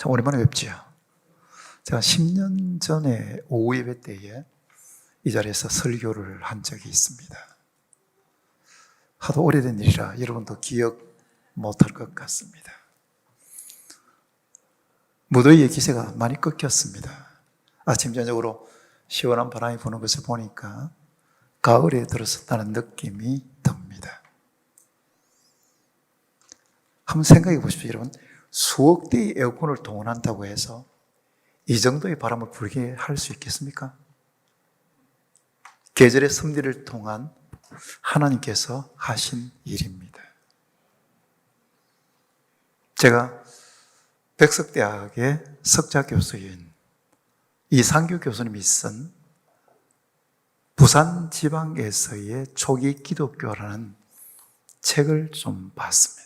참 오랜만에 뵙지요. 제가 10년 전에 오후 예배 때에 이 자리에서 설교를 한 적이 있습니다. 하도 오래된 일이라 여러분도 기억 못할 것 같습니다. 무더위의 기세가 많이 꺾였습니다. 아침 저녁으로 시원한 바람이 부는 것을 보니까 가을에 들어섰다는 느낌이 듭니다. 한번 생각해 보십시오. 여러분, 수억 대의 에어컨을 동원한다고 해서 이 정도의 바람을 불게 할 수 있겠습니까? 계절의 섭리를 통한 하나님께서 하신 일입니다. 제가 백석대학의 석좌교수인 이상규 교수님이 쓴 부산지방에서의 초기 기독교라는 책을 좀 봤습니다.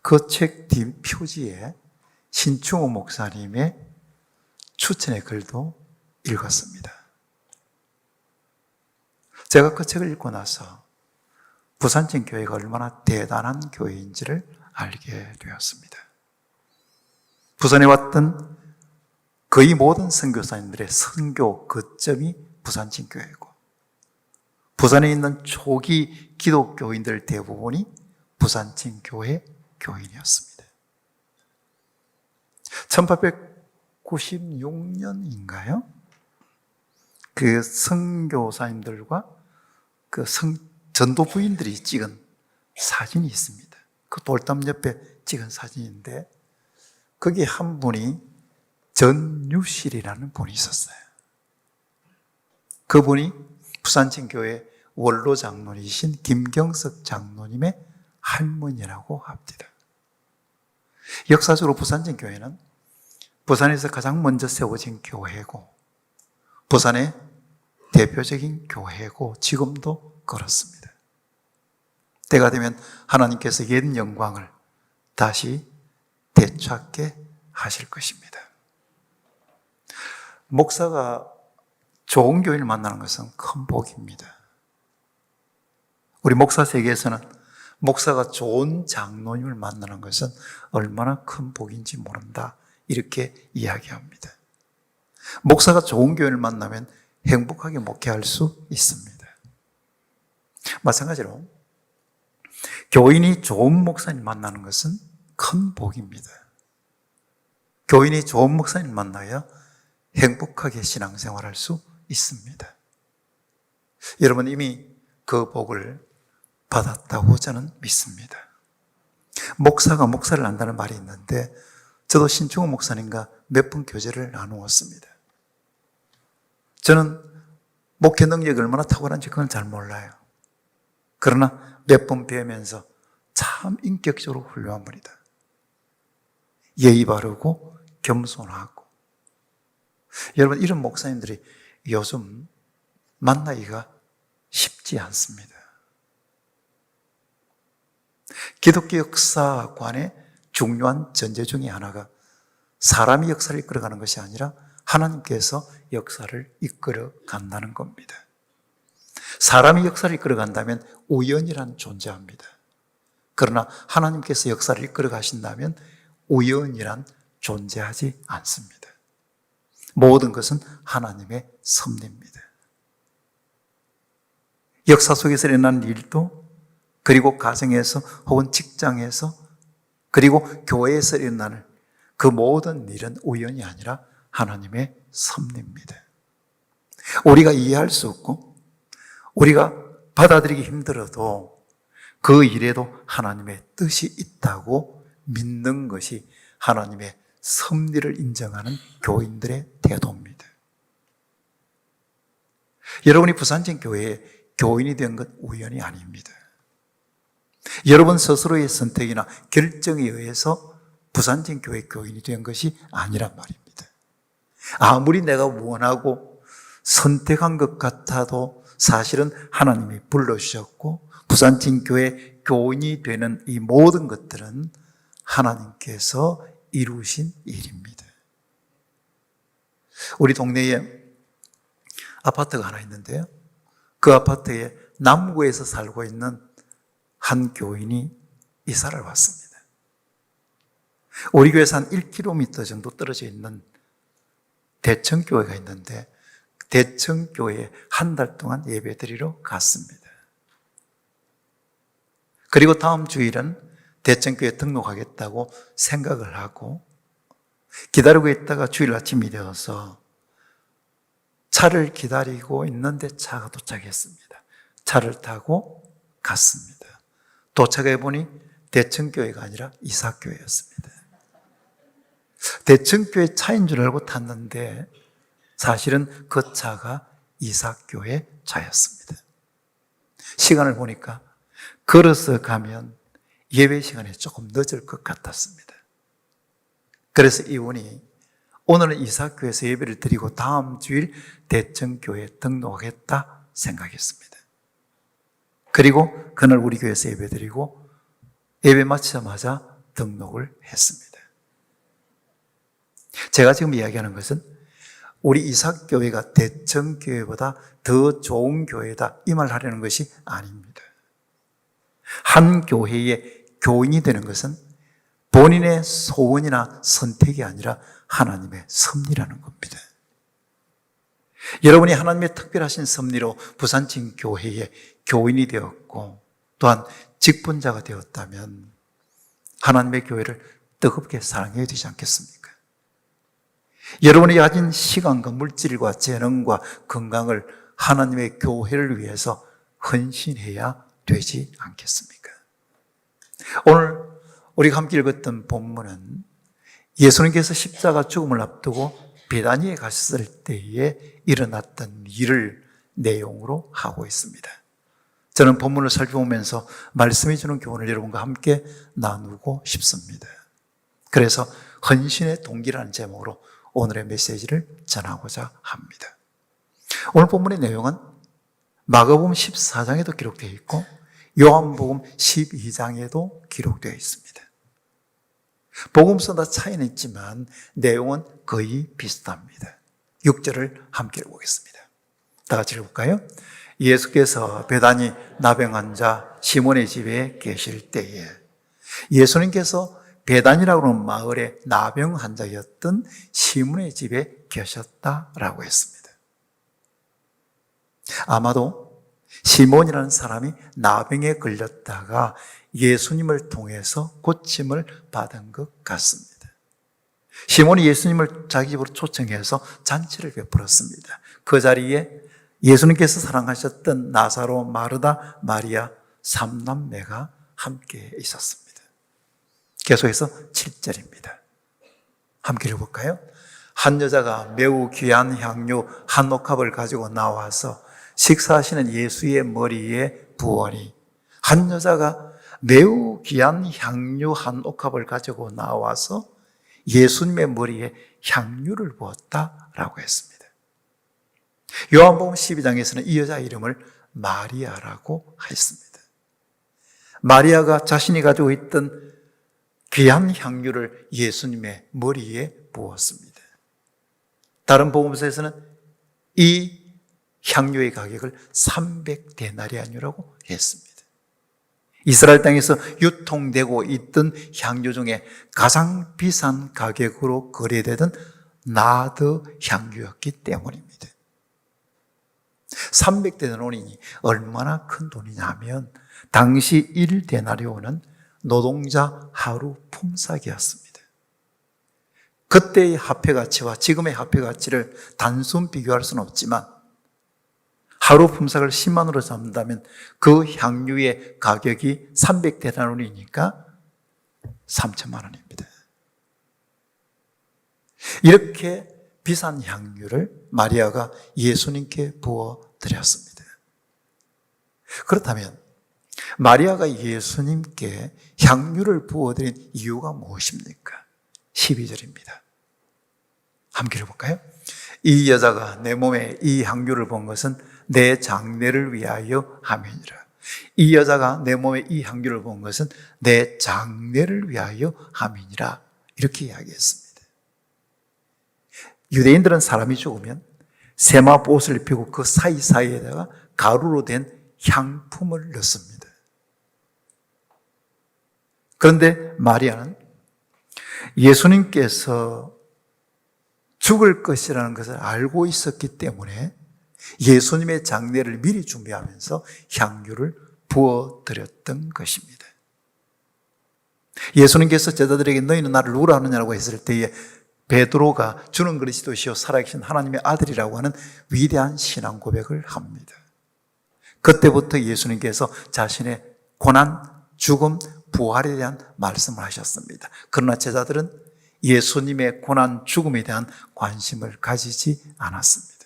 그 책 뒷표지에 신충호 목사님의 추천의 글도 읽었습니다. 제가 그 책을 읽고 나서 부산진교회가 얼마나 대단한 교회인지를 알게 되었습니다. 부산에 왔던 거의 모든 선교사님들의 선교 거점이 부산진교회고, 부산에 있는 초기 기독교인들 대부분이 부산진교회 교인이었습니다. 1896년인가요? 그 선교사님들과 그 전도 부인들이 찍은 사진이 있습니다. 그 돌담 옆에 찍은 사진인데 거기 한 분이 전유실이라는 분이 있었어요. 그분이 부산진교회 원로 장로이신 김경석 장로님의 할머니라고 합니다. 역사적으로 부산진교회는 부산에서 가장 먼저 세워진 교회고 부산의 대표적인 교회고 지금도 그렇습니다. 때가 되면 하나님께서 옛 영광을 다시 되찾게 하실 것입니다. 목사가 좋은 교인을 만나는 것은 큰 복입니다. 우리 목사 세계에서는 목사가 좋은 장로님을 만나는 것은 얼마나 큰 복인지 모른다, 이렇게 이야기합니다. 목사가 좋은 교인을 만나면 행복하게 목회할 수 있습니다. 마찬가지로 교인이 좋은 목사님 만나는 것은 큰 복입니다. 교인이 좋은 목사님 만나야 행복하게 신앙생활할 수 있습니다. 여러분 이미 그 복을 받았다고 저는 믿습니다. 목사가 목사를 안다는 말이 있는데 저도 신충호 목사님과 몇 번 교제를 나누었습니다. 저는 목회 능력이 얼마나 탁월한지 그건 잘 몰라요. 그러나 몇 번 뵈면서 참 인격적으로 훌륭한 분이다. 예의 바르고 겸손하고. 여러분 이런 목사님들이 요즘 만나기가 쉽지 않습니다. 기독교 역사관의 중요한 전제 중에 하나가 사람이 역사를 이끌어가는 것이 아니라 하나님께서 역사를 이끌어 간다는 겁니다. 사람이 역사를 이끌어 간다면 우연이란 존재합니다. 그러나 하나님께서 역사를 이끌어 가신다면 우연이란 존재하지 않습니다. 모든 것은 하나님의 섭리입니다. 역사 속에서 일어나는 일도, 그리고 가정에서 혹은 직장에서, 그리고 교회에서 일어나는 그 모든 일은 우연이 아니라 하나님의 섭리입니다. 우리가 이해할 수 없고 우리가 받아들이기 힘들어도 그 일에도 하나님의 뜻이 있다고 믿는 것이 하나님의 섭리를 인정하는 교인들의 태도입니다. 여러분이 부산진교회에 교인이 된 것 우연이 아닙니다. 여러분 스스로의 선택이나 결정에 의해서 부산진교회 교인이 된 것이 아니란 말입니다. 아무리 내가 원하고 선택한 것 같아도 사실은 하나님이 불러주셨고 부산진교회 교인이 되는 이 모든 것들은 하나님께서 이루신 일입니다. 우리 동네에 아파트가 하나 있는데요. 그 아파트에 남구에서 살고 있는 한 교인이 이사를 왔습니다. 우리 교회에서 한 1km 정도 떨어져 있는 대청교회가 있는데 대청교회에 한 달 동안 예배드리러 갔습니다. 그리고 다음 주일은 대청교회에 등록하겠다고 생각을 하고 기다리고 있다가 주일 아침이 되어서 차를 기다리고 있는데 차가 도착했습니다. 차를 타고 갔습니다. 도착해 보니 대청교회가 아니라 이사교회였습니다. 대청교회 차인 줄 알고 탔는데 사실은 그 차가 이사교회 차였습니다. 시간을 보니까 걸어서 가면 예배 시간이 조금 늦을 것 같았습니다. 그래서 이분이 오늘은 이사교회에서 예배를 드리고 다음 주일 대청교회에 등록하겠다 생각했습니다. 그리고 그날 우리 교회에서 예배 드리고 예배 마치자마자 등록을 했습니다. 제가 지금 이야기하는 것은 우리 이삭교회가 대청교회보다 더 좋은 교회다 이 말 하려는 것이 아닙니다. 한 교회의 교인이 되는 것은 본인의 소원이나 선택이 아니라 하나님의 섭리라는 겁니다. 여러분이 하나님의 특별하신 섭리로 부산진 교회의 교인이 되었고 또한 직분자가 되었다면 하나님의 교회를 뜨겁게 사랑해야 되지 않겠습니까? 여러분이 가진 시간과 물질과 재능과 건강을 하나님의 교회를 위해서 헌신해야 되지 않겠습니까? 오늘 우리가 함께 읽었던 본문은 예수님께서 십자가 죽음을 앞두고 베다니에 가셨을 때에 일어났던 일을 내용으로 하고 있습니다. 저는 본문을 살펴보면서 말씀해 주는 교훈을 여러분과 함께 나누고 싶습니다. 그래서 헌신의 동기라는 제목으로 오늘의 메시지를 전하고자 합니다. 오늘 본문의 내용은 마가복음 14장에도 기록되어 있고 요한복음 12장에도 기록되어 있습니다. 복음서마다 차이는 있지만 내용은 거의 비슷합니다. 6절을 함께 읽어보겠습니다. 다 같이 읽어볼까요? 예수께서 베다니 나병 자 시몬의 집에 계실 때에 예수님께서 베단이라고 하는 마을에 나병 환자였던 시몬의 집에 계셨다라고 했습니다. 아마도 시몬이라는 사람이 나병에 걸렸다가 예수님을 통해서 고침을 받은 것 같습니다. 시몬이 예수님을 자기 집으로 초청해서 잔치를 베풀었습니다. 그 자리에 예수님께서 사랑하셨던 나사로, 마르다, 마리아 3남매가 함께 있었습니다. 계속해서 7절입니다. 함께 읽어볼까요? 한 여자가 매우 귀한 향유 한 옥합을 가지고 나와서 식사하시는 예수의 머리에 부으니 한 여자가 매우 귀한 향유 한 옥합을 가지고 나와서 예수님의 머리에 향유를 부었다라고 했습니다. 요한복음 12장에서는 이 여자 이름을 마리아라고 했습니다. 마리아가 자신이 가지고 있던 귀한 향유를 예수님의 머리에 부었습니다. 다른 복음서에서는 이 향유의 가격을 300데나리안이라고 했습니다. 이스라엘 땅에서 유통되고 있던 향유 중에 가장 비싼 가격으로 거래되던 나드 향유였기 때문입니다. 300데나리온이 얼마나 큰 돈이냐면 당시 1데나리온은 노동자 하루 품삯이었습니다. 그때의 화폐 가치와 지금의 화폐 가치를 단순 비교할 수는 없지만 하루 품삯을 10만 원으로 잡는다면 그 향유의 가격이 300데나리온이니까 3천만 원입니다. 이렇게 비싼 향유를 마리아가 예수님께 부어드렸습니다. 그렇다면 마리아가 예수님께 향유를 부어드린 이유가 무엇입니까? 12절입니다. 함께 읽어볼까요? 이 여자가 내 몸에 이 향유를 본 것은 내 장례를 위하여 함이니라. 이 여자가 내 몸에 이 향유를 본 것은 내 장례를 위하여 함이니라. 이렇게 이야기했습니다. 유대인들은 사람이 죽으면 세마포 옷을 입히고 그 사이사이에다가 가루로 된 향품을 넣습니다. 그런데 마리아는 예수님께서 죽을 것이라는 것을 알고 있었기 때문에 예수님의 장례를 미리 준비하면서 향유를 부어드렸던 것입니다. 예수님께서 제자들에게 너희는 나를 누구라 하느냐고 했을 때에 베드로가 주는 그리스도시요 살아계신 하나님의 아들이라고 하는 위대한 신앙 고백을 합니다. 그때부터 예수님께서 자신의 고난, 죽음, 부활에 대한 말씀을 하셨습니다. 그러나 제자들은 예수님의 고난, 죽음에 대한 관심을 가지지 않았습니다.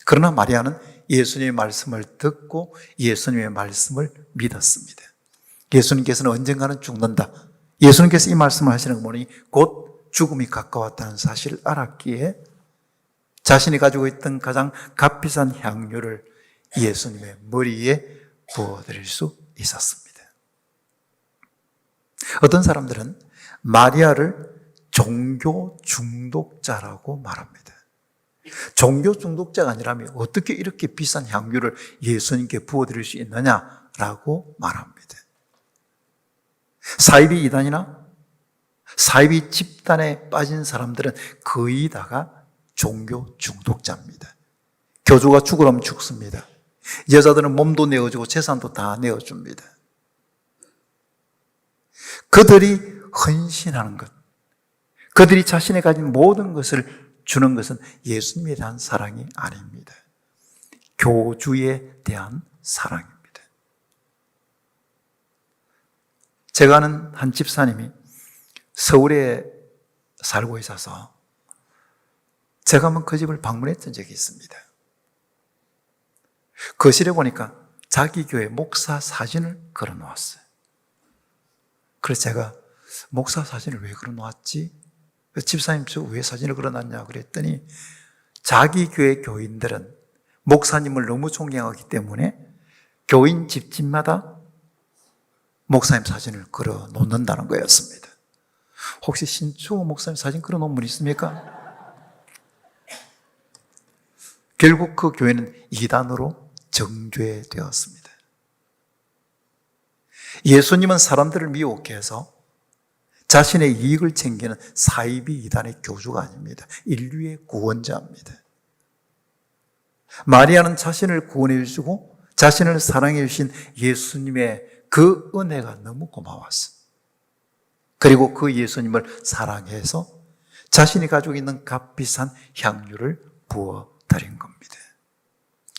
그러나 마리아는 예수님의 말씀을 듣고 예수님의 말씀을 믿었습니다. 예수님께서는 언젠가는 죽는다. 예수님께서 이 말씀을 하시는 거 보니 곧 죽음이 가까웠다는 사실을 알았기에 자신이 가지고 있던 가장 값비싼 향유를 예수님의 머리에 부어드릴 수 있었습니다. 어떤 사람들은 마리아를 종교 중독자라고 말합니다. 종교 중독자가 아니라면 어떻게 이렇게 비싼 향유를 예수님께 부어드릴 수 있느냐라고 말합니다. 사이비 이단이나 사이비 집단에 빠진 사람들은 거의 다가 종교 중독자입니다. 교주가 죽으라면 죽습니다. 여자들은 몸도 내어주고 재산도 다 내어줍니다. 그들이 헌신하는 것, 그들이 자신이 가진 모든 것을 주는 것은 예수님에 대한 사랑이 아닙니다. 교주에 대한 사랑입니다. 제가 아는 한 집사님이 서울에 살고 있어서 제가 한번 그 집을 방문했던 적이 있습니다. 거실에 보니까 자기 교회 목사 사진을 걸어 놓았어요. 그래서 제가 목사 사진을 왜 걸어 놓았지? 집사님 저 왜 사진을 걸어 놨냐 그랬더니 자기 교회 교인들은 목사님을 너무 존경하기 때문에 교인 집집마다 목사님 사진을 걸어 놓는다는 거였습니다. 혹시 신충호 목사님 사진 걸어 놓은 분 있습니까? 결국 그 교회는 이단으로 정죄되었습니다. 예수님은 사람들을 미혹해 해서 자신의 이익을 챙기는 사이비 이단의 교주가 아닙니다. 인류의 구원자입니다. 마리아는 자신을 구원해 주시고 자신을 사랑해 주신 예수님의 그 은혜가 너무 고마웠어요. 그리고 그 예수님을 사랑해서 자신이 가지고 있는 값비싼 향유를 부어드린 겁니다.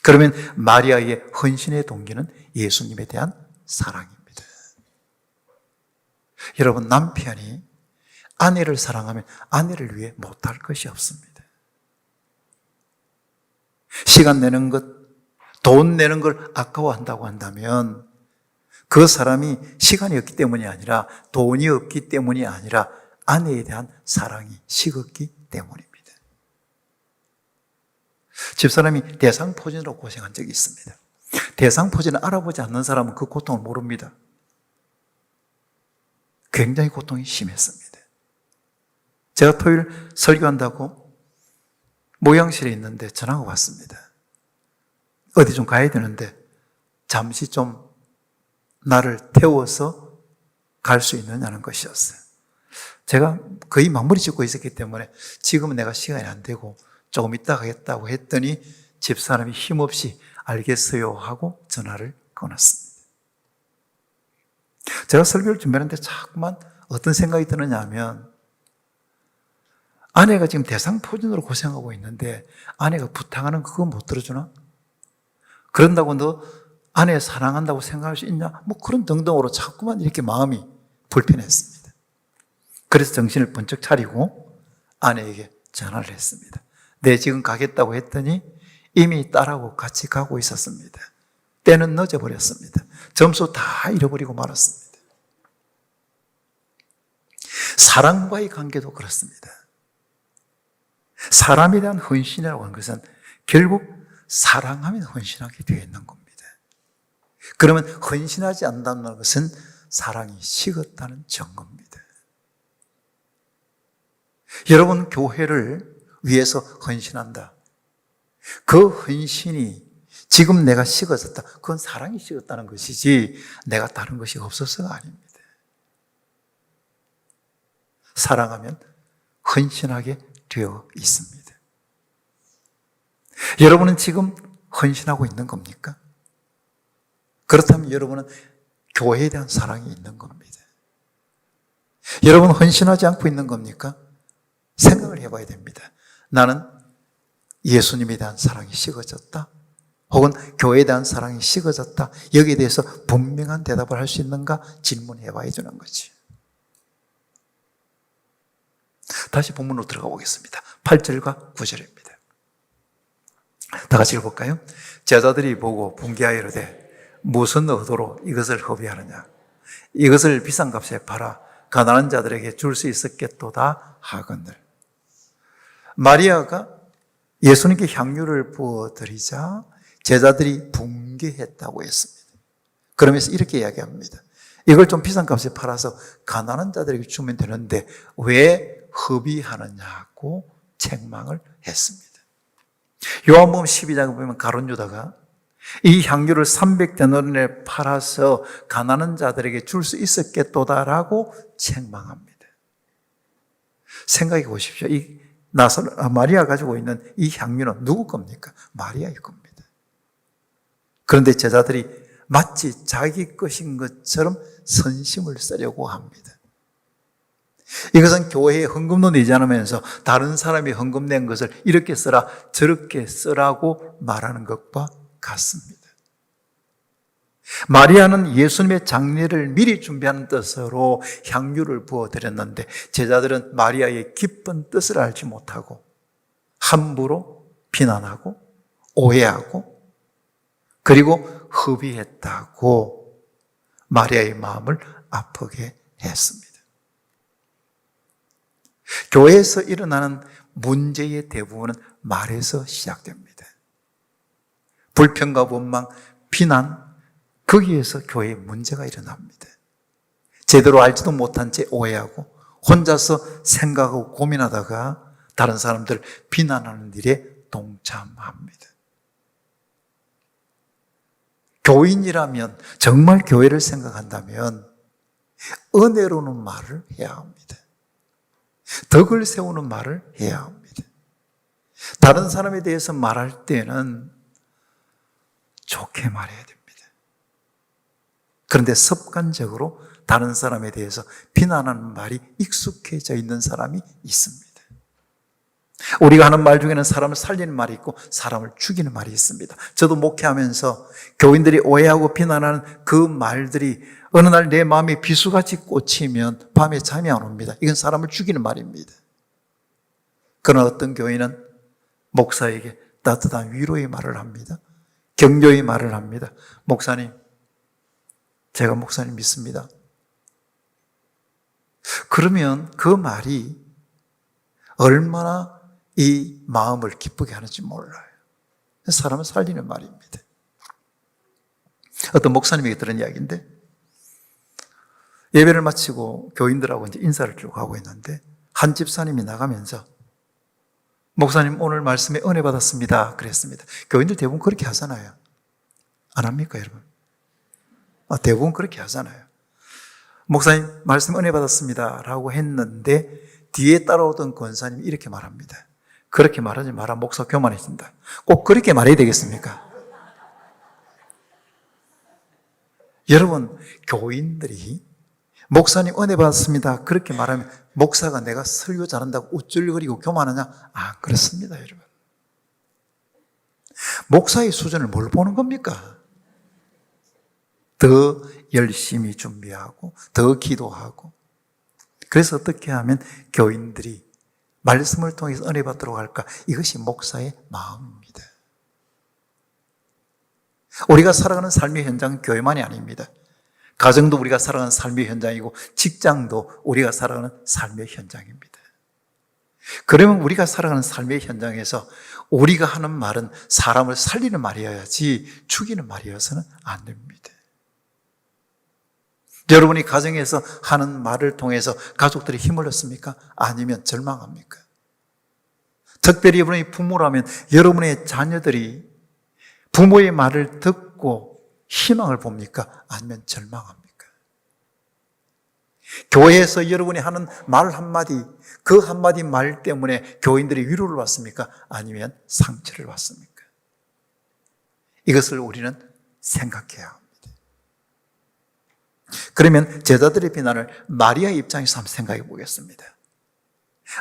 그러면 마리아의 헌신의 동기는 예수님에 대한 사랑입니다. 여러분, 남편이 아내를 사랑하면 아내를 위해 못할 것이 없습니다. 시간 내는 것, 돈 내는 걸 아까워한다고 한다면 그 사람이 시간이 없기 때문이 아니라 돈이 없기 때문이 아니라 아내에 대한 사랑이 식었기 때문입니다. 집사람이 대상포진으로 고생한 적이 있습니다. 대상포진을 알아보지 않는 사람은 그 고통을 모릅니다. 굉장히 고통이 심했습니다. 제가 토요일 설교한다고 모양실에 있는데 전화가 왔습니다. 어디 좀 가야 되는데 잠시 좀 나를 태워서 갈 수 있느냐는 것이었어요. 제가 거의 마무리 짓고 있었기 때문에 지금은 내가 시간이 안 되고 조금 이따 가겠다고 했더니 집사람이 힘없이 알겠어요 하고 전화를 끊었습니다. 제가 설교를 준비하는데 자꾸만 어떤 생각이 드느냐 하면 아내가 지금 대상포진으로 고생하고 있는데 아내가 부탁하는 그거 못 들어주나? 그런다고 너 아내 사랑한다고 생각할 수 있냐? 뭐 그런 등등으로 자꾸만 이렇게 마음이 불편했습니다. 그래서 정신을 번쩍 차리고 아내에게 전화를 했습니다. 네, 지금 가겠다고 했더니 이미 딸하고 같이 가고 있었습니다. 때는 늦어버렸습니다. 점수 다 잃어버리고 말았습니다. 사랑과의 관계도 그렇습니다. 사람에 대한 헌신이라고 하는 것은 결국 사랑하면 헌신하게 되어 있는 겁니다. 그러면 헌신하지 않는다는 것은 사랑이 식었다는 증거입니다. 여러분, 교회를 위해서 헌신한다. 그 헌신이 지금 내가 식어졌다. 그건 사랑이 식었다는 것이지 내가 다른 것이 없어서가 아닙니다. 사랑하면 헌신하게 되어 있습니다. 여러분은 지금 헌신하고 있는 겁니까? 그렇다면 여러분은 교회에 대한 사랑이 있는 겁니다. 여러분 헌신하지 않고 있는 겁니까? 생각을 해봐야 됩니다. 나는 예수님에 대한 사랑이 식어졌다? 혹은 교회에 대한 사랑이 식어졌다? 여기에 대해서 분명한 대답을 할 수 있는가 질문해 봐야 되는 거지. 다시 본문으로 들어가 보겠습니다. 8절과 9절입니다. 다 같이 읽어볼까요? 제자들이 보고 분개하여 이르되 무슨 의도로 이것을 허비하느냐? 이것을 비싼 값에 팔아 가난한 자들에게 줄 수 있었겠도다 하거늘. 마리아가 예수님께 향유를 부어드리자 제자들이 분개했다고 했습니다. 그러면서 이렇게 이야기합니다. 이걸 좀 비싼 값에 팔아서 가난한 자들에게 주면 되는데 왜 허비하느냐고 책망을 했습니다. 요한복음 12장에 보면 가룟 유다가 이 향유를 300데나리온에 팔아서 가난한 자들에게 줄 수 있었겠도다라고 책망합니다. 생각해 보십시오. 이 마리아가 가지고 있는 이 향유는 누구 겁니까? 마리아의 겁니다. 그런데 제자들이 마치 자기 것인 것처럼 선심을 쓰려고 합니다. 이것은 교회에 헌금도 내지 않으면서 다른 사람이 헌금 낸 것을 이렇게 쓰라 저렇게 쓰라고 말하는 것과 같습니다. 마리아는 예수님의 장례를 미리 준비하는 뜻으로 향유를 부어드렸는데 제자들은 마리아의 깊은 뜻을 알지 못하고 함부로 비난하고 오해하고 그리고 허비했다고 마리아의 마음을 아프게 했습니다. 교회에서 일어나는 문제의 대부분은 말에서 시작됩니다. 불평과 원망, 비난, 거기에서 교회에 문제가 일어납니다. 제대로 알지도 못한 채 오해하고 혼자서 생각하고 고민하다가 다른 사람들 비난하는 일에 동참합니다. 교인이라면 정말 교회를 생각한다면 은혜로는 말을 해야 합니다. 덕을 세우는 말을 해야 합니다. 다른 사람에 대해서 말할 때는 좋게 말해야 됩니다. 그런데 습관적으로 다른 사람에 대해서 비난하는 말이 익숙해져 있는 사람이 있습니다. 우리가 하는 말 중에는 사람을 살리는 말이 있고 사람을 죽이는 말이 있습니다. 저도 목회하면서 교인들이 오해하고 비난하는 그 말들이 어느 날 내 마음에 비수같이 꽂히면 밤에 잠이 안 옵니다. 이건 사람을 죽이는 말입니다. 그러나 어떤 교인은 목사에게 따뜻한 위로의 말을 합니다. 격려의 말을 합니다. 목사님, 제가 목사님 믿습니다. 그러면 그 말이 얼마나 이 마음을 기쁘게 하는지 몰라요. 사람을 살리는 말입니다. 어떤 목사님에게 들은 이야기인데 예배를 마치고 교인들하고 이제 인사를 쭉 하고 있는데 한 집사님이 나가면서 목사님 오늘 말씀에 은혜 받았습니다 그랬습니다. 교인들 대부분 그렇게 하잖아요. 안 합니까 여러분? 대부분 그렇게 하잖아요. 목사님 말씀 은혜 받았습니다 라고 했는데 뒤에 따라오던 권사님이 이렇게 말합니다. 그렇게 말하지 마라. 목사 교만해진다. 꼭 그렇게 말해야 되겠습니까? 여러분, 교인들이 목사님 은혜 받았습니다 그렇게 말하면 목사가 내가 설교 잘한다고 우쭐거리고 교만하냐? 그렇습니다 여러분. 목사의 수준을 뭘 보는 겁니까? 더 열심히 준비하고 더 기도하고 그래서 어떻게 하면 교인들이 말씀을 통해서 은혜 받도록 할까? 이것이 목사의 마음입니다. 우리가 살아가는 삶의 현장은 교회만이 아닙니다. 가정도 우리가 살아가는 삶의 현장이고 직장도 우리가 살아가는 삶의 현장입니다. 그러면 우리가 살아가는 삶의 현장에서 우리가 하는 말은 사람을 살리는 말이어야지 죽이는 말이어서는 안 됩니다. 여러분이 가정에서 하는 말을 통해서 가족들이 힘을 얻습니까? 아니면 절망합니까? 특별히 여러분이 부모라면 여러분의 자녀들이 부모의 말을 듣고 희망을 봅니까? 아니면 절망합니까? 교회에서 여러분이 하는 말 한마디, 그 한마디 말 때문에 교인들이 위로를 받습니까? 아니면 상처를 받습니까? 이것을 우리는 생각해야 합니다. 그러면 제자들의 비난을 마리아의 입장에서 한번 생각해 보겠습니다.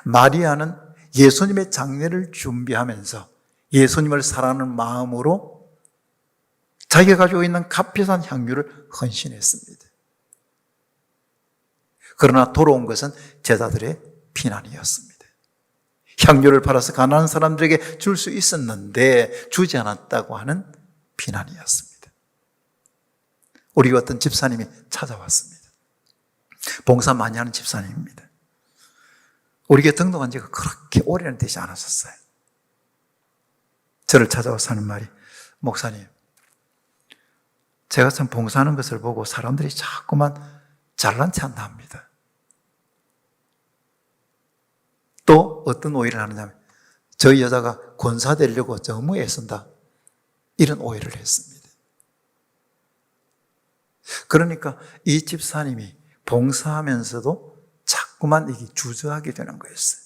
마리아는 예수님의 장례를 준비하면서 예수님을 사랑하는 마음으로 자기가 가지고 있는 값비싼 향유를 헌신했습니다. 그러나 돌아온 것은 제자들의 비난이었습니다. 향유를 팔아서 가난한 사람들에게 줄 수 있었는데 주지 않았다고 하는 비난이었습니다. 우리가 어떤 집사님이 찾아왔습니다. 봉사 많이 하는 집사님입니다. 우리에게 등록한 지가 그렇게 오래는 되지 않았었어요. 저를 찾아와서 하는 말이, 목사님, 제가 참 봉사하는 것을 보고 사람들이 자꾸만 잘난 체 한다 합니다. 또 어떤 오해를 하느냐면, 저희 여자가 권사 되려고 너무 애쓴다, 이런 오해를 했습니다. 그러니까 이 집사님이 봉사하면서도 자꾸만 이게 주저하게 되는 거였어요.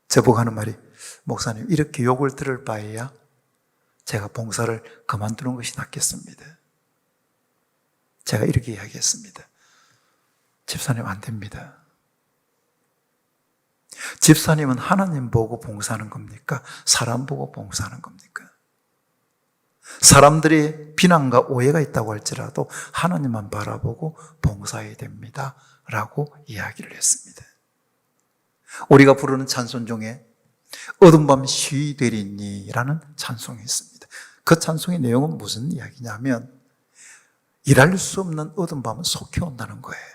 저보고 하는 말이, 목사님, 이렇게 욕을 들을 바에야 제가 봉사를 그만두는 것이 낫겠습니다. 제가 이렇게 이야기했습니다. 집사님, 안 됩니다. 집사님은 하나님 보고 봉사하는 겁니까? 사람 보고 봉사하는 겁니까? 사람들의 비난과 오해가 있다고 할지라도 하나님만 바라보고 봉사해야 됩니다 라고 이야기를 했습니다. 우리가 부르는 찬송 중에 어두운 밤 시위 되리니 라는 찬송이 있습니다. 그 찬송의 내용은 무슨 이야기냐면, 일할 수 없는 어두운 밤은 속히 온다는 거예요.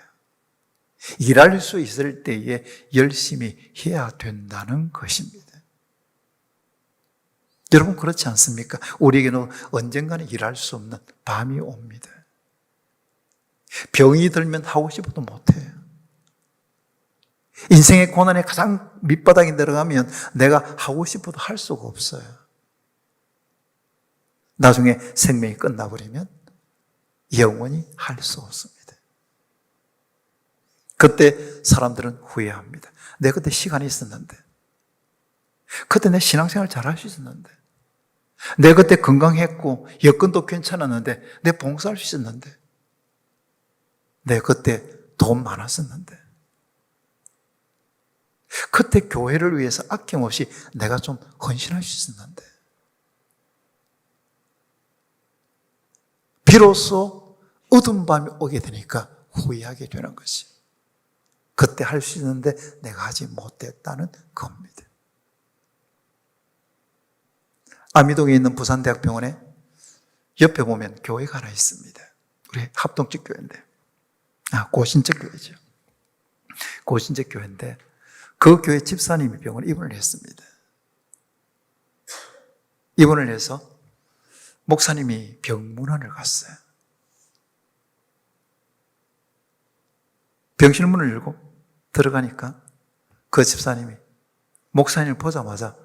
일할 수 있을 때에 열심히 해야 된다는 것입니다. 여러분, 그렇지 않습니까? 우리에게는 언젠가는 일할 수 없는 밤이 옵니다. 병이 들면 하고 싶어도 못해요. 인생의 고난의 가장 밑바닥에 내려가면 내가 하고 싶어도 할 수가 없어요. 나중에 생명이 끝나버리면 영원히 할 수 없습니다. 그때 사람들은 후회합니다. 내가 그때 시간이 있었는데, 그때 내 신앙생활 잘 할 수 있었는데, 내가 그때 건강했고 여건도 괜찮았는데, 내 봉사할 수 있었는데, 내가 그때 돈 많았었는데, 그때 교회를 위해서 아낌없이 내가 좀 헌신할 수 있었는데, 비로소 어두운 밤이 오게 되니까 후회하게 되는 것이, 그때 할 수 있는데 내가 하지 못했다는 겁니다. 아미동에 있는 부산대학병원에 옆에 보면 교회가 하나 있습니다. 우리 합동적 교회인데, 고신적 교회죠. 고신적 교회인데, 그 교회 집사님이 병원에 입원을 했습니다. 입원을 해서 목사님이 병문안을 갔어요. 병실 문을 열고 들어가니까 그 집사님이 목사님을 보자마자,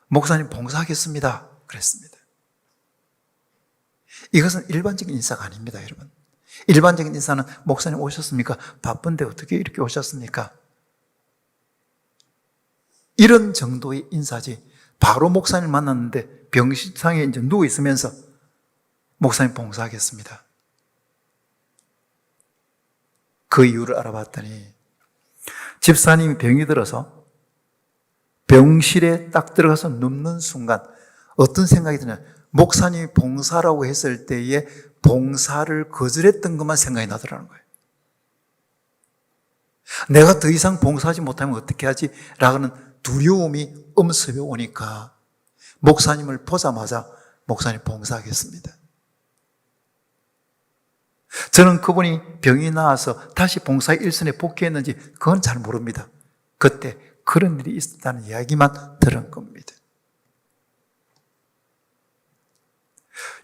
목사님 봉사하겠습니다 그랬습니다. 이것은 일반적인 인사가 아닙니다, 여러분. 일반적인 인사는 목사님 오셨습니까? 바쁜데 어떻게 이렇게 오셨습니까? 이런 정도의 인사지, 바로 목사님 만났는데 병실상에 이제 누워 있으면서 목사님 봉사하겠습니다, 그 이유를 알아봤더니, 집사님이 병이 들어서 병실에 딱 들어가서 눕는 순간 어떤 생각이 드냐, 목사님이 봉사라고 했을 때에 봉사를 거절했던 것만 생각이 나더라는 거예요. 내가 더 이상 봉사하지 못하면 어떻게 하지? 라는 두려움이 엄습해 오니까 목사님을 보자마자 목사님 봉사하겠습니다. 저는 그분이 병이 나와서 다시 봉사의 일선에 복귀했는지 그건 잘 모릅니다. 그때 그런 일이 있었다는 이야기만 들은 겁니다.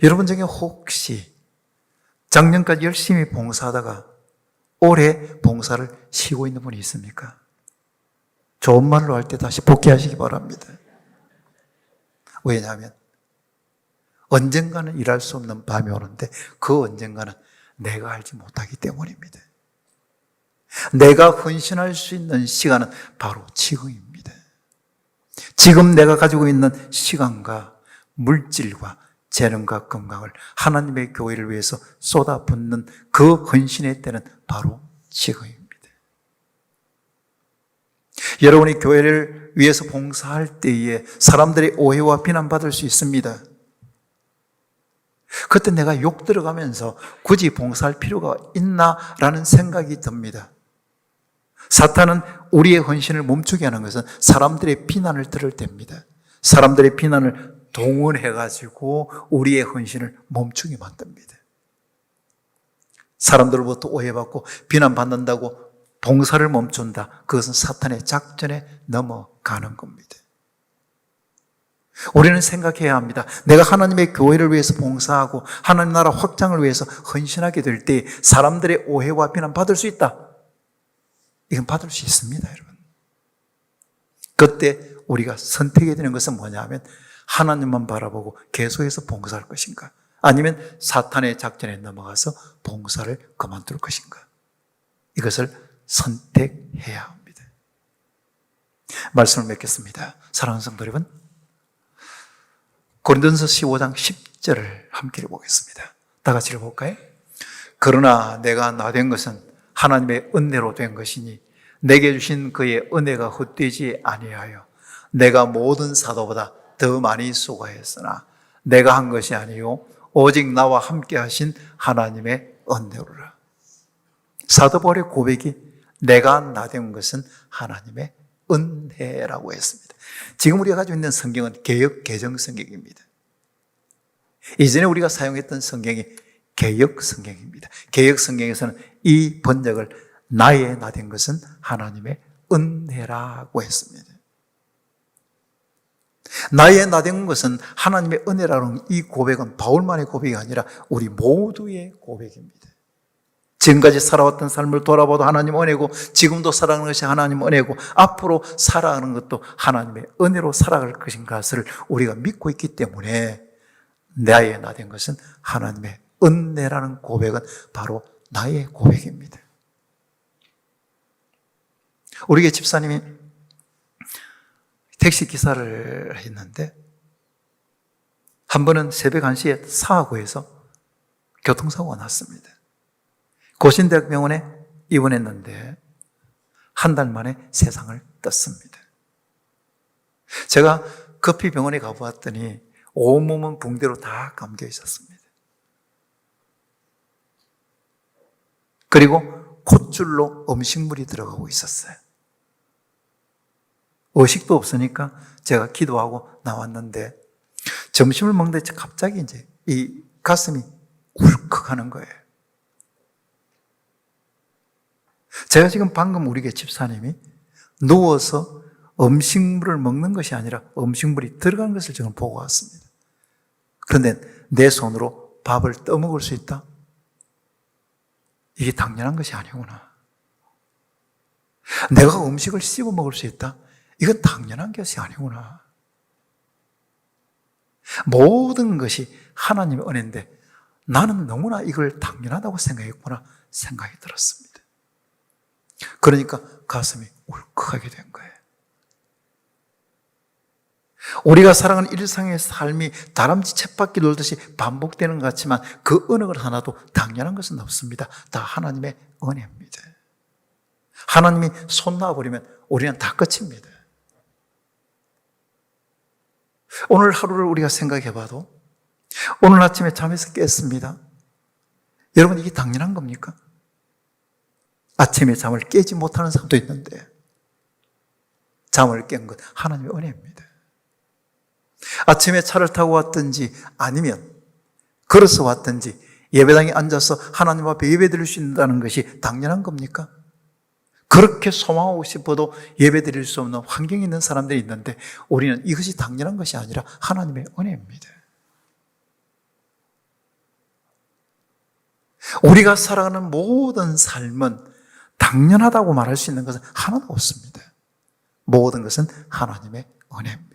여러분 중에 혹시 작년까지 열심히 봉사하다가 올해 봉사를 쉬고 있는 분이 있습니까? 좋은 말로 할 때 다시 복귀하시기 바랍니다. 왜냐하면 언젠가는 일할 수 없는 밤이 오는데, 그 언젠가는 내가 알지 못하기 때문입니다. 내가 헌신할 수 있는 시간은 바로 지금입니다. 지금 내가 가지고 있는 시간과 물질과 재능과 건강을 하나님의 교회를 위해서 쏟아붓는 그 헌신의 때는 바로 지금입니다. 여러분이 교회를 위해서 봉사할 때에 사람들의 오해와 비난받을 수 있습니다. 그때 내가 욕 들어가면서 굳이 봉사할 필요가 있나라는 생각이 듭니다. 사탄은 우리의 헌신을 멈추게 하는 것은 사람들의 비난을 들을 때입니다. 사람들의 비난을 동원해가지고 우리의 헌신을 멈추게 만듭니다. 사람들로부터 오해받고 비난받는다고 봉사를 멈춘다. 그것은 사탄의 작전에 넘어가는 겁니다. 우리는 생각해야 합니다. 내가 하나님의 교회를 위해서 봉사하고 하나님 나라 확장을 위해서 헌신하게 될 때 사람들의 오해와 비난 받을 수 있다. 이건 받을 수 있습니다, 여러분. 그때 우리가 선택해야 되는 것은 뭐냐 하면 하나님만 바라보고 계속해서 봉사할 것인가, 아니면 사탄의 작전에 넘어가서 봉사를 그만둘 것인가. 이것을 선택해야 합니다. 말씀을 맺겠습니다. 사랑하는 성도 여러분, 고린도전서 15장 10절을 함께 읽어보겠습니다. 다 같이 읽어볼까요? 그러나 내가 나된 것은 하나님의 은혜로 된 것이니 내게 주신 그의 은혜가 헛되지 아니하여 내가 모든 사도보다 더 많이 수고했으나 내가 한 것이 아니요 오직 나와 함께 하신 하나님의 은혜로라. 사도 바울의 고백이 내가 나된 것은 하나님의 은혜라고 했습니다. 지금 우리가 가지고 있는 성경은 개역 개정 성경입니다. 이전에 우리가 사용했던 성경이 개역 성경입니다. 개역 성경에서는 이 번역을 나의 나된 것은 하나님의 은혜라고 했습니다. 나의 나된 것은 하나님의 은혜라는 이 고백은 바울만의 고백이 아니라 우리 모두의 고백입니다. 지금까지 살아왔던 삶을 돌아봐도 하나님 은혜고, 지금도 살아가는 것이 하나님 은혜고, 앞으로 살아가는 것도 하나님의 은혜로 살아갈 것인가를 우리가 믿고 있기 때문에 나의 나된 것은 하나님의 은혜라는 고백은 바로 나의 고백입니다. 우리 교회 집사님이 택시 기사를 했는데 한 번은 새벽 1시에 사고에서 교통사고가 났습니다. 고신대학병원에 입원했는데 한 달 만에 세상을 떴습니다. 제가 급히 병원에 가보았더니 온몸은 붕대로 다 감겨 있었습니다. 그리고 콧줄로 음식물이 들어가고 있었어요. 의식도 없으니까 제가 기도하고 나왔는데 점심을 먹는데 갑자기 이제 이 가슴이 울컥하는 거예요. 제가 지금 방금 우리 교회 집사님이 누워서 음식물을 먹는 것이 아니라 음식물이 들어간 것을 지금 보고 왔습니다. 그런데 내 손으로 밥을 떠먹을 수 있다? 이게 당연한 것이 아니구나. 내가 음식을 씹어 먹을 수 있다? 이건 당연한 것이 아니구나. 모든 것이 하나님의 은혜인데 나는 너무나 이걸 당연하다고 생각했구나 생각이 들었습니다. 그러니까 가슴이 울컥하게 된 거예요. 우리가 살아가는 일상의 삶이 다람쥐 쳇바퀴 돌듯이 반복되는 것 같지만 그 어느 것 하나도 당연한 것은 없습니다. 다 하나님의 은혜입니다. 하나님이 손 놔버리면 우리는 다 끝입니다. 오늘 하루를 우리가 생각해 봐도 오늘 아침에 잠에서 깼습니다. 여러분, 이게 당연한 겁니까? 아침에 잠을 깨지 못하는 사람도 있는데 잠을 깬 것 하나님의 은혜입니다. 아침에 차를 타고 왔든지 아니면 걸어서 왔든지 예배당에 앉아서 하나님 앞에 예배드릴 수 있다는 것이 당연한 겁니까? 그렇게 소망하고 싶어도 예배드릴 수 없는 환경에 있는 사람들이 있는데 우리는 이것이 당연한 것이 아니라 하나님의 은혜입니다. 우리가 살아가는 모든 삶은 당연하다고 말할 수 있는 것은 하나도 없습니다. 모든 것은 하나님의 은혜입니다.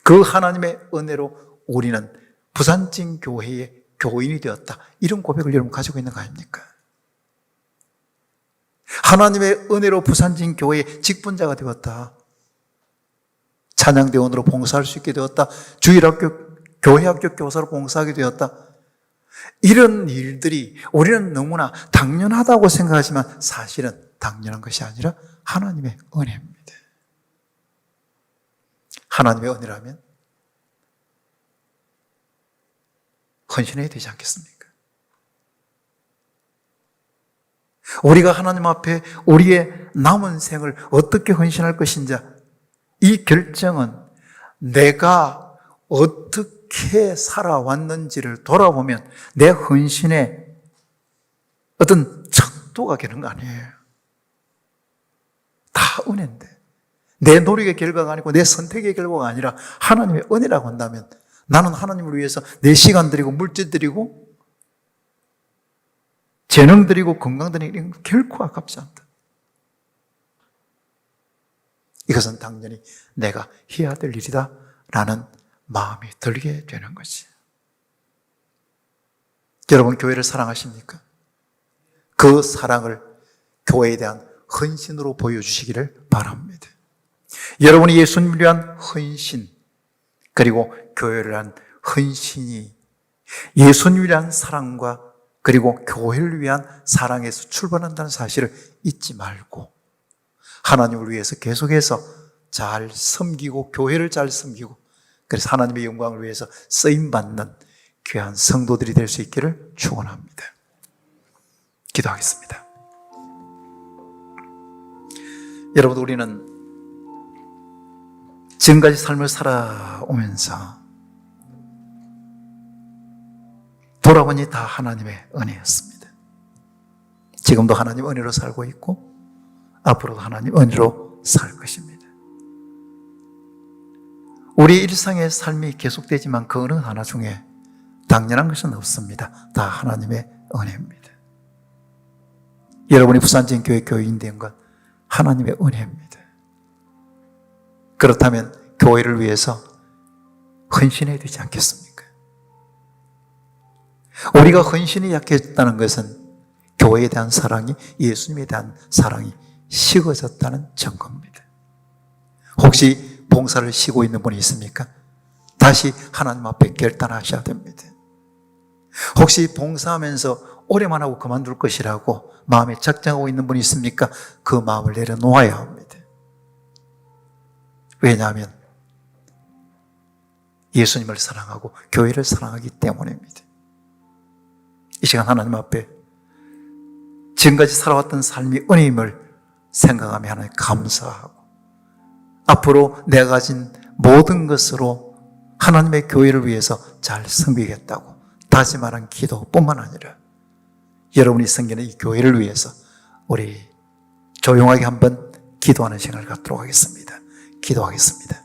그 하나님의 은혜로 우리는 부산진 교회의 교인이 되었다. 이런 고백을 여러분 가지고 있는 거 아닙니까? 하나님의 은혜로 부산진 교회의 직분자가 되었다. 찬양대원으로 봉사할 수 있게 되었다. 주일학교, 교회학교 교사로 봉사하게 되었다. 이런 일들이 우리는 너무나 당연하다고 생각하지만 사실은 당연한 것이 아니라 하나님의 은혜입니다. 하나님의 은혜라면 헌신해야 되지 않겠습니까? 우리가 하나님 앞에 우리의 남은 생을 어떻게 헌신할 것인지 이 결정은 내가 어떻게 살아왔는지를 돌아보면 내 헌신의 어떤 척도가 되는 거 아니에요. 다 은혜인데 내 노력의 결과가 아니고 내 선택의 결과가 아니라 하나님의 은혜라고 한다면 나는 하나님을 위해서 내 시간 드리고 물질 드리고 재능 드리고 건강 드리고 이런 건 결코 아깝지 않다. 이것은 당연히 내가 해야 될 일이다 라는 마음이 들게 되는 거지. 여러분 교회를 사랑하십니까? 그 사랑을 교회에 대한 헌신으로 보여주시기를 바랍니다. 여러분이 예수님을 위한 헌신 그리고 교회를 위한 헌신이 예수님을 위한 사랑과 그리고 교회를 위한 사랑에서 출발한다는 사실을 잊지 말고 하나님을 위해서 계속해서 잘 섬기고 교회를 잘 섬기고 그래서 하나님의 영광을 위해서 쓰임받는 귀한 성도들이 될 수 있기를 축원합니다. 기도하겠습니다. 여러분 우리는 지금까지 삶을 살아오면서 돌아보니 다 하나님의 은혜였습니다. 지금도 하나님 은혜로 살고 있고 앞으로도 하나님 은혜로 살 것입니다. 우리 일상의 삶이 계속되지만 그 어느 하나 중에 당연한 것은 없습니다. 다 하나님의 은혜입니다. 여러분이 부산진 교회 교인 된 건 하나님의 은혜입니다. 그렇다면 교회를 위해서 헌신해야 되지 않겠습니까? 우리가 헌신이 약해졌다는 것은 교회에 대한 사랑이 예수님에 대한 사랑이 식어졌다는 증거입니다. 혹시 봉사를 쉬고 있는 분이 있습니까? 다시 하나님 앞에 결단하셔야 됩니다. 혹시 봉사하면서 오래만 하고 그만둘 것이라고 마음에 작정하고 있는 분이 있습니까? 그 마음을 내려놓아야 합니다. 왜냐하면 예수님을 사랑하고 교회를 사랑하기 때문입니다. 이 시간 하나님 앞에 지금까지 살아왔던 삶이 은혜임을 생각하며 하나님 감사하고 앞으로 내가 가진 모든 것으로 하나님의 교회를 위해서 잘 섬기겠다고 다짐하는 기도뿐만 아니라 여러분이 섬기는 이 교회를 위해서 우리 조용하게 한번 기도하는 시간을 갖도록 하겠습니다. 기도하겠습니다.